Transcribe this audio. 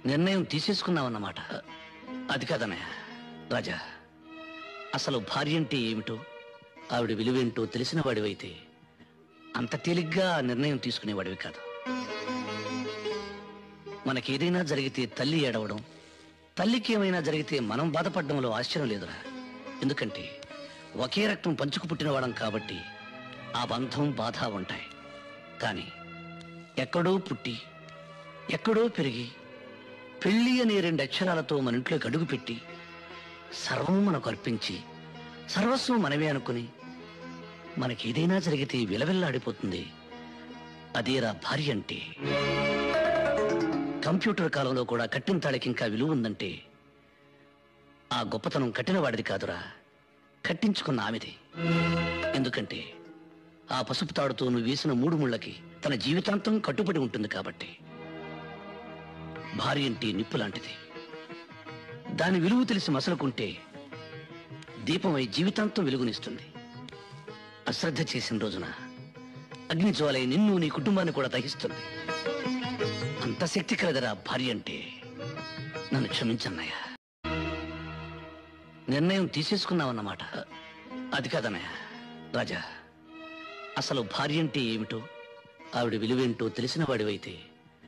నిర్ణయం తీసేసుకున్నావన్నమాట. అది కాదన్నయ్య రాజా, అసలు భార్య అంటే ఏమిటో ఆవిడ విలువేంటో తెలిసిన వాడివైతే అంత తేలిగ్గా నిర్ణయం తీసుకునేవాడివి కాదు. మనకేదైనా జరిగితే తల్లి ఏడవడం, తల్లికి ఏమైనా జరిగితే మనం బాధపడడంలో ఆశ్చర్యం లేదురా. ఎందుకంటే ఒకే రక్తం పంచుకు పుట్టినవాడం కాబట్టి ఆ బంధం బాధ ఉంటాయి. కానీ ఎక్కడో పుట్టి ఎక్కడో పెరిగి పెళ్లి అనే 2 అక్షరాలతో మన ఇంట్లోకి అడుగుపెట్టి సర్వం మనకు అర్పించి సర్వస్వం మనమే అనుకుని మనకేదైనా జరిగితే విలవిల్లాడిపోతుంది. అదేరా భార్య అంటే. కంప్యూటర్ కాలంలో కూడా కట్టిన తాళికి ఇంకా విలువ ఉందంటే ఆ గొప్పతనం కట్టినవాడిది కాదురా, కట్టించుకున్న ఆమెది. ఎందుకంటే ఆ పసుపు తాడుతో నువ్వు వేసిన 3 ముళ్ళకి తన జీవితాంతం కట్టుబడి ఉంటుంది కాబట్టి. భార్య అంటే నిప్పు లాంటిది. దాని విలువ తెలిసి మసలుకుంటే దీపమై జీవితాంతం వెలుగునిస్తుంది. అశ్రద్ధ చేసిన రోజున అగ్ని జ్వాలై నిన్ను నీ కుటుంబాన్ని కూడా దహిస్తుంది. అంత శక్తి కలదరా భార్య అంటే. నన్ను క్షమించన్నయ్య. నిర్ణయం తీసేసుకున్నావన్నమాట. అది కాదన్నయ్య రాజా, అసలు భార్య అంటే ఏమిటో ఆవిడ విలువేంటో తెలిసిన వాడివైతే